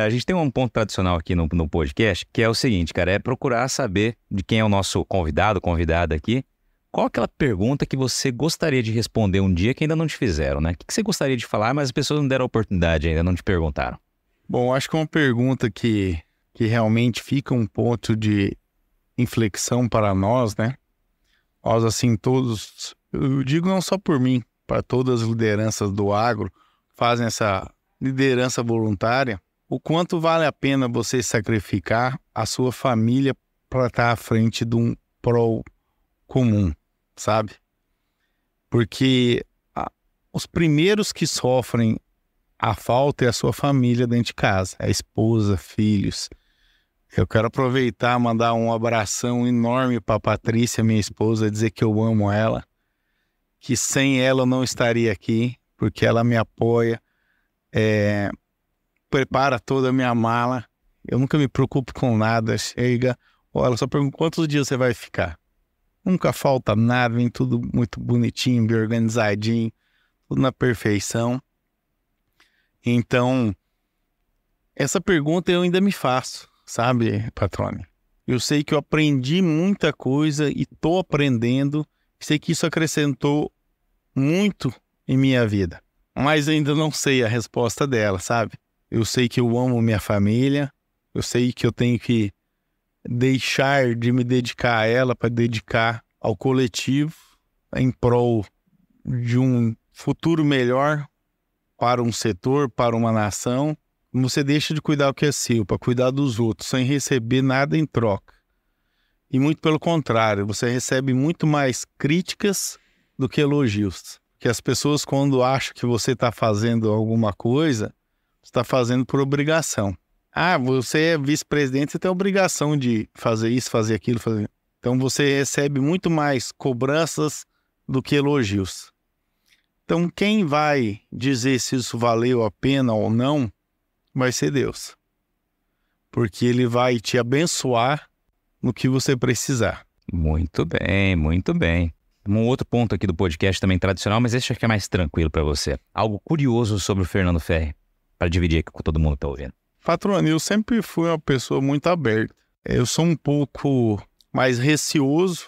a gente tem um ponto tradicional aqui no podcast, que é o seguinte, cara, é procurar saber de quem é o nosso convidada aqui, qual aquela pergunta que você gostaria de responder um dia que ainda não te fizeram, né? O que você gostaria de falar, mas as pessoas não deram a oportunidade ainda, não te perguntaram? Bom, acho que uma pergunta que realmente fica um ponto de inflexão para nós, né? Nós, assim, todos, eu digo não só por mim, para todas as lideranças do agro, fazem essa liderança voluntária, o quanto vale a pena você sacrificar a sua família para estar à frente de um prol comum, sabe? Porque os primeiros que sofrem a falta é a sua família dentro de casa, a esposa, filhos. Eu quero aproveitar e mandar um abração enorme para a Patrícia, minha esposa, dizer que eu amo ela, que sem ela eu não estaria aqui, porque ela me apoia, prepara toda a minha mala, eu nunca me preocupo com nada, chega, ela só pergunta quantos dias você vai ficar. Nunca falta nada, vem tudo muito bonitinho, bem organizadinho, tudo na perfeição. Então, essa pergunta eu ainda me faço, sabe, Patrone? Eu sei que eu aprendi muita coisa e estou aprendendo. Sei que isso acrescentou muito em minha vida, mas ainda não sei a resposta dela, sabe? Eu sei que eu amo minha família, eu sei que eu tenho que deixar de me dedicar a ela para dedicar ao coletivo em prol de um futuro melhor para um setor, para uma nação. Você deixa de cuidar do que é seu, para cuidar dos outros, sem receber nada em troca. E muito pelo contrário, você recebe muito mais críticas do que elogios. que as pessoas, quando acham que você está fazendo alguma coisa, você está fazendo por obrigação. Ah, você é vice-presidente, você tem a obrigação de fazer isso, fazer aquilo, fazer... Então você recebe muito mais cobranças do que elogios. Então quem vai dizer se isso valeu a pena ou não, vai ser Deus. Porque Ele vai te abençoar no que você precisar. Muito bem, muito bem. Um outro ponto aqui do podcast também tradicional, mas esse acho que é mais tranquilo para você. Algo curioso sobre o Fernando Ferri, para dividir aqui com todo mundo que está ouvindo. Patrônio, eu sempre fui uma pessoa muito aberta. Eu sou um pouco mais receoso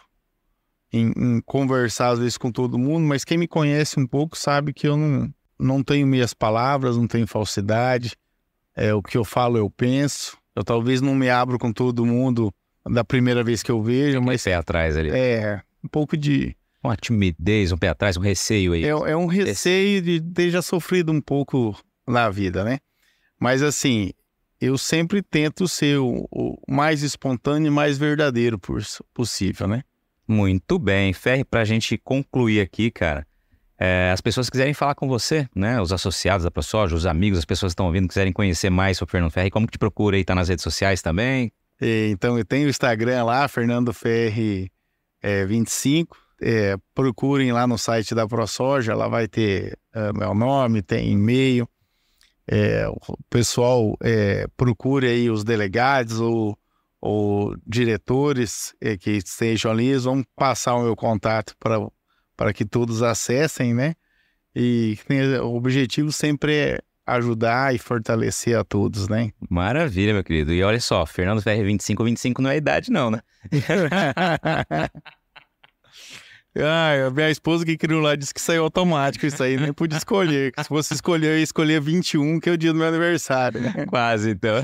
em conversar às vezes com todo mundo, mas quem me conhece um pouco sabe que eu não tenho meias palavras, não tenho falsidade. O que eu falo, eu penso. Eu talvez não me abro com todo mundo da primeira vez que eu vejo, mas... pé atrás ali. Um pouco de... Uma timidez, um pé atrás, um receio aí. É um receio de ter já sofrido um pouco na vida, né? Mas assim, eu sempre tento ser o mais espontâneo e mais verdadeiro possível, né? Muito bem. Ferri, pra gente concluir aqui, cara, as pessoas que quiserem falar com você, né? Os associados da ProSoja, os amigos, as pessoas que estão ouvindo, quiserem conhecer mais sobre o Fernando Ferri, como que te procura aí? Tá nas redes sociais também? Então, eu tenho o Instagram lá, Fernando Ferri 25. Procurem lá no site da ProSoja, lá vai ter meu nome, tem e-mail. O pessoal procure aí os delegados ou diretores que estejam ali, eles vão passar o meu contato para que todos acessem, né? E o objetivo sempre é ajudar e fortalecer a todos, né? Maravilha, meu querido. E olha só, Fernando Ferri 25 não é a idade não, né? A minha esposa que criou lá disse que saiu automático isso aí, nem pude escolher. Se fosse escolher, eu ia escolher 21, que é o dia do meu aniversário, né? Quase, então.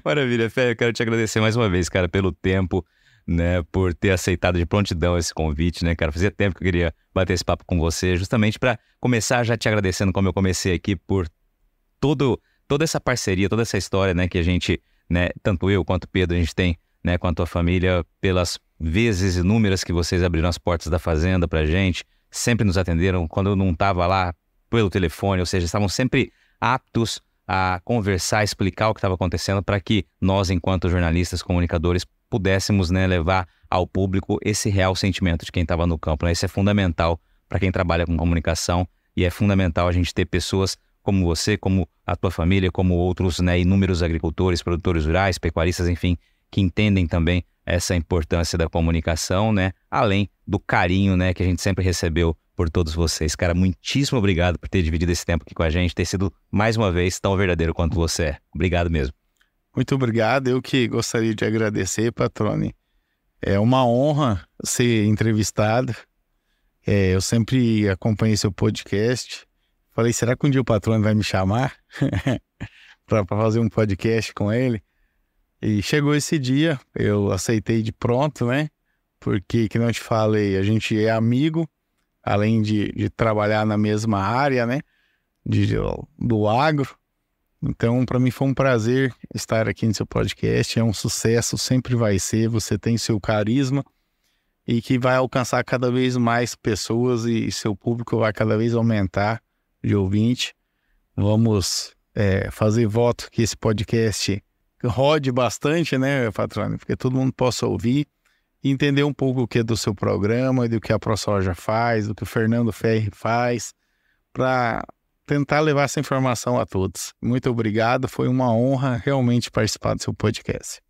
Maravilha, Ferri, eu quero te agradecer mais uma vez, cara, pelo tempo, né, por ter aceitado de prontidão esse convite, né, cara? Fazia tempo que eu queria bater esse papo com você, justamente para começar já te agradecendo, como eu comecei aqui, por toda essa parceria, toda essa história, né, que a gente, né, tanto eu quanto o Pedro, a gente tem, né, com a tua família, pelas vezes inúmeras que vocês abriram as portas da fazenda pra gente, sempre nos atenderam quando eu não estava lá pelo telefone, ou seja, estavam sempre aptos a conversar, explicar o que estava acontecendo para que nós, enquanto jornalistas, comunicadores, pudéssemos, né, levar ao público esse real sentimento de quem estava no campo, né? Isso é fundamental para quem trabalha com comunicação e é fundamental a gente ter pessoas como você, como a tua família, como outros, né, inúmeros agricultores, produtores rurais, pecuaristas, enfim, que entendem também essa importância da comunicação, né? Além do carinho, né, que a gente sempre recebeu por todos vocês. Cara, muitíssimo obrigado por ter dividido esse tempo aqui com a gente, ter sido, mais uma vez, tão verdadeiro quanto você é. Obrigado mesmo. Muito obrigado. Eu que gostaria de agradecer, Patrone. É uma honra ser entrevistado. Eu sempre acompanhei seu podcast. Falei, será que um dia o Patrone vai me chamar para fazer um podcast com ele? E chegou esse dia, eu aceitei de pronto, né? Porque, que não te falei, a gente é amigo, além de trabalhar na mesma área, né? Do agro. Então, para mim foi um prazer estar aqui no seu podcast. É um sucesso, sempre vai ser. Você tem seu carisma e que vai alcançar cada vez mais pessoas e seu público vai cada vez aumentar de ouvinte. Vamos fazer voto que esse podcast rode bastante, né, Patrone? Porque todo mundo possa ouvir e entender um pouco o que é do seu programa, do que a ProSoja faz, do que o Fernando Ferri faz, para tentar levar essa informação a todos. Muito obrigado, foi uma honra realmente participar do seu podcast.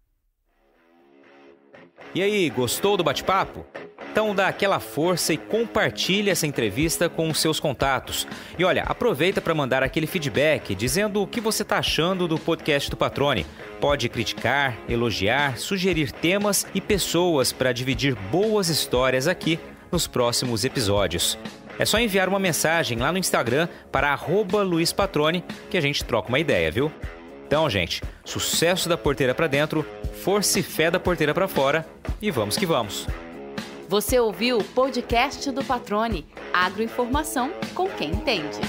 E aí, gostou do bate-papo? Então dá aquela força e compartilha essa entrevista com os seus contatos. E olha, aproveita para mandar aquele feedback dizendo o que você está achando do podcast do Patrone. Pode criticar, elogiar, sugerir temas e pessoas para dividir boas histórias aqui nos próximos episódios. É só enviar uma mensagem lá no Instagram para @LuizPatrone que a gente troca uma ideia, viu? Então, gente, sucesso da porteira para dentro, força e fé da porteira para fora e vamos que vamos. Você ouviu o podcast do Patrone, agroinformação com quem entende.